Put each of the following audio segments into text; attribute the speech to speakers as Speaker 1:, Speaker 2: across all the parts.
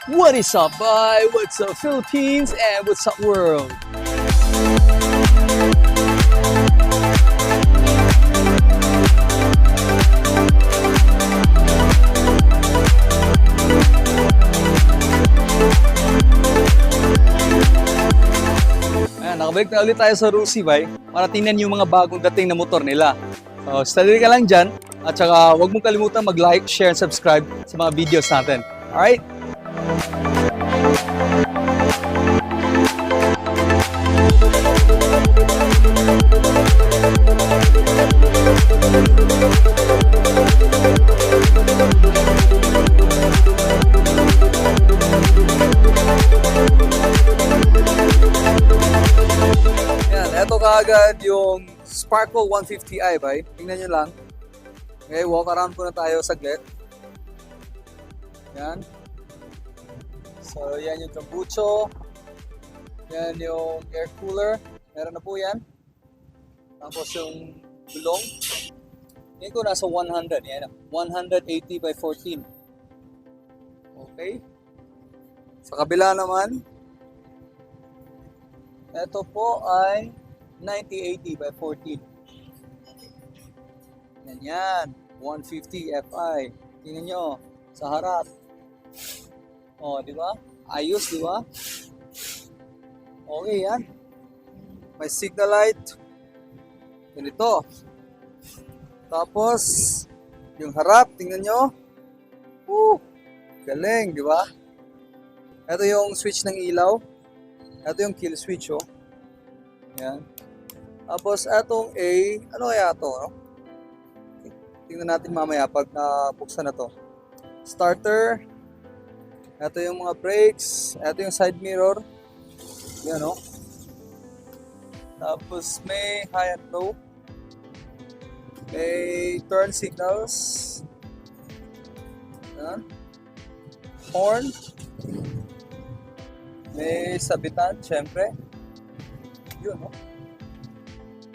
Speaker 1: What is up, bye? What's up, Philippines? And what's up, world? Ayan, nakabalik na ulit tayo sa Rusi, bye. Para tingnan yung mga bagong dating na motor nila. So, study ka lang dyan. At saka, huwag mong kalimutan mag-like, share, and subscribe sa mga videos natin. Alright? Yan, eto kaagad yung Sparkle 150i, bay. Tingnan nyo lang. Okay, walk around po na tayo saglit. Yan. So, yan yung tambucho. Yan yung air cooler. Meron na po yan. Tapos yung gulong. Yan ko nasa 100. Yan. 180 by 14. Okay. Sa kabila naman, ito po ay 9080 by 14. Yan. 150 Fi. Tingnan nyo. Sa harap. O, di ba? Ayos, di ba? Okay, yan. May signal light. Ganito. Tapos, yung harap, tingnan nyo. Galing, di ba? Ito yung switch ng ilaw. Ito yung kill switch, oh. Yan. Tapos, etong A, ano kaya ito, no? Tingnan natin mamaya pag nabuksan na to. Starter. Ito yung mga brakes. Ito yung side mirror. Yan, no? Tapos, may high and low. May turn signals. Yan. Horn. May sabitan, syempre. Yun, no?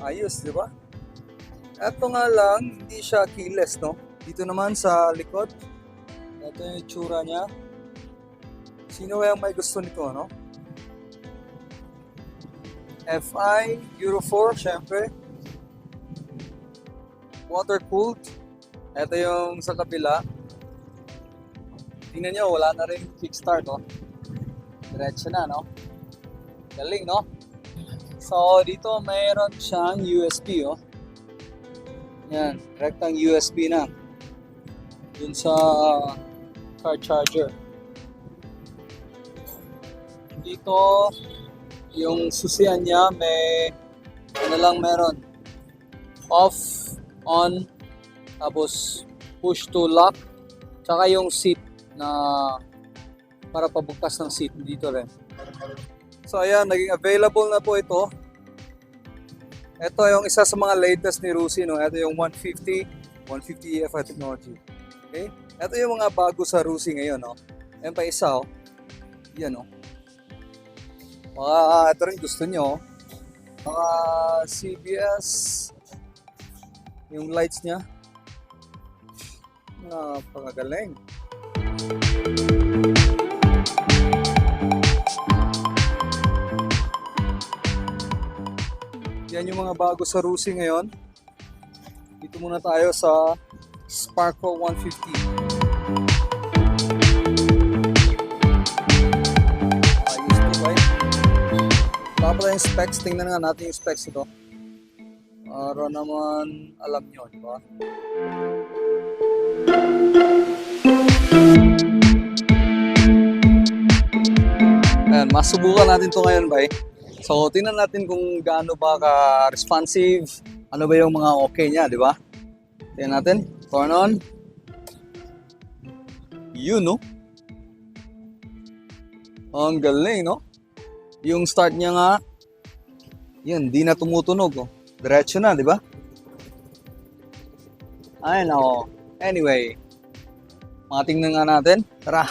Speaker 1: Ayos, di ba? Ito nga lang, hindi siya keyless, no? Dito naman sa likod. Ito yung itsura niya. Sino kaya may gusto nito, no? FI, Euro 4, syempre. Water-cooled. Ito yung sa kabila. Tingnan nyo, wala na rin kickstart, no? Diretso na, no? Galing, no? So, dito mayroon siyang USB, oh. Yan, direktang USB na. Dun sa car charger. Dito, yung susian niya, may ano lang meron. Off, on, tapos push to lock. Tsaka yung seat na para pabuktas ng seat dito rin. So ayan, naging available na po ito. Ito yung isa sa mga latest ni Rusi, no? Ito yung 150 EFI technology. Okay? Ito yung mga bago sa Rusi ngayon, no? Ayan pa isa, oh. Yan, no? Baka ito rin gusto nyo, mga CBS, yung lights niya. Napakagaling. Yan yung mga bago sa Rusi ngayon. Dito muna tayo sa Sparkle 150. Ayos to, ba? Tapos yung specs, tingnan nga natin yung specs ito. Para naman alam nyo, di ba? Ayan, masubukan natin to ngayon, ba? So, tingnan natin kung gaano ba ka-responsive, ano ba yung mga okay niya, di ba? Tingnan natin. Turn on. Yun, no? Ang galing, no? Yung start niya nga, yun, di na tumutunog, oh. Diretso na, di ba? Ayun, oh. Anyway, matingnan nga natin. Tara!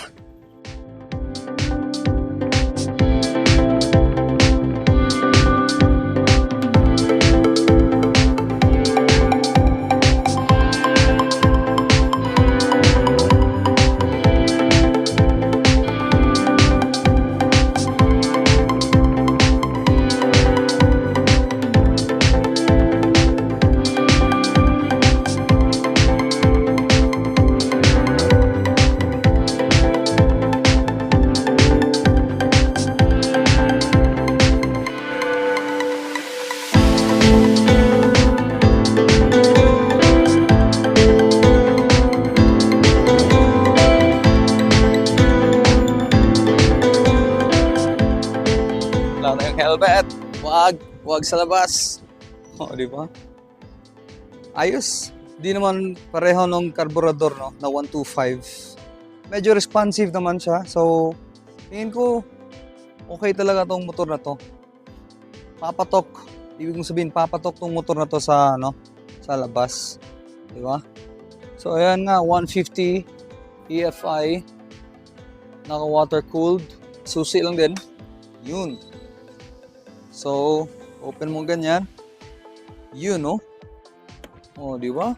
Speaker 1: Huwag sa labas. O, di ba? Ayos. Di naman pareho nung carburetor, no? Na 125. Medyo responsive naman siya. So, tingin ko, okay talaga tong motor na to. Papatok. Ibig mong sabihin, papatok tong motor na to sa, ano, sa labas. Di ba? So, ayan nga, 150 EFI. Naka-water cooled. Susi lang din. Yun. So, open mo ganyan. Yun, no? Oh, di ba?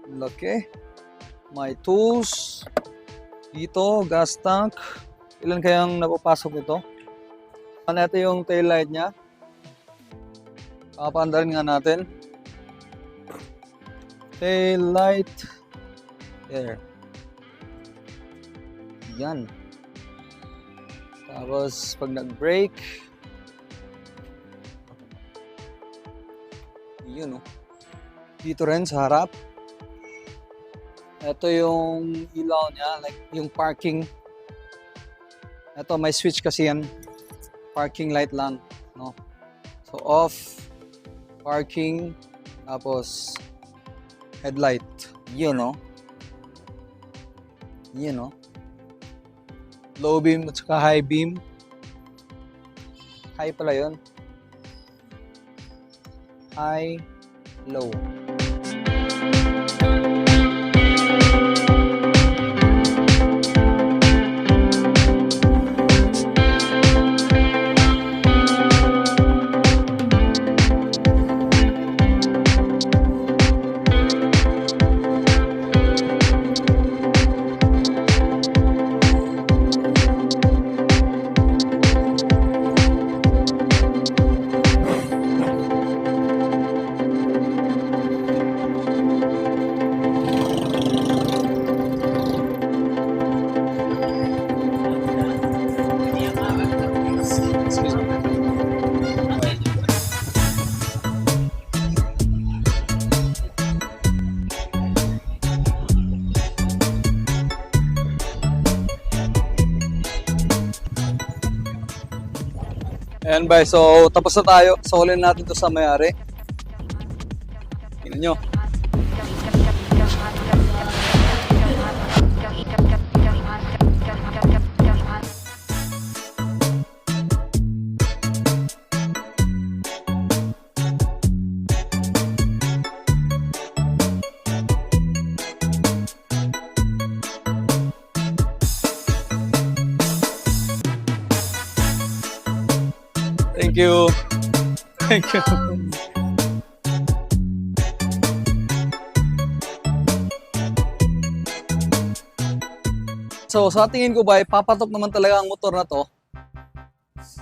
Speaker 1: Laki. May tools. Dito, gas tank. Ilan kayang napapasok nito? Ano ito yung tail light niya? Papaandarin nga natin. Tail light. There. Yan. Tapos, pag nag-brake, yun, no? Dito rin sa harap. Ito yung ilaw niya, like yung parking. Ito, may switch kasi yan. Parking light lang, no? So, off, parking, tapos headlight. Yun, no? Yun, no? Low beam at saka high beam. High pala yun. High, low. Ayan ba, so tapos na tayo. Solin natin to sa may-ari. Tingnan nyo. Thank you. Thank you. So, sa tingin ko ba, papatok naman talaga ang motor na to.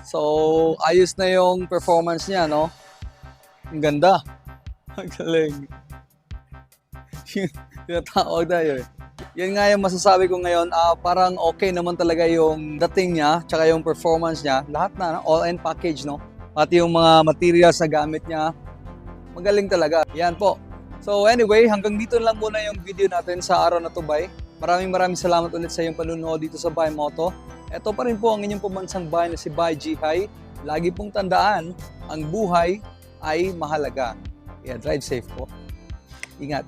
Speaker 1: So, ayos na yung performance niya, no? Ang ganda. Ang galing. Tinatawag tayo eh. Yan nga yung masasabi ko ngayon, parang okay naman talaga yung dating niya, tsaka yung performance niya. Lahat na, all-in package, no? Pati yung mga materials na gamit niya, magaling talaga. Yan po. So anyway, hanggang dito lang muna yung video natin sa araw na to, Bay. Maraming salamat ulit sa iyong panunood dito sa Bay Moto. Ito pa rin po ang inyong pambansang Bay na si Bay Jihay. Lagi pong tandaan, ang buhay ay mahalaga. Kaya drive safe po. Ingat.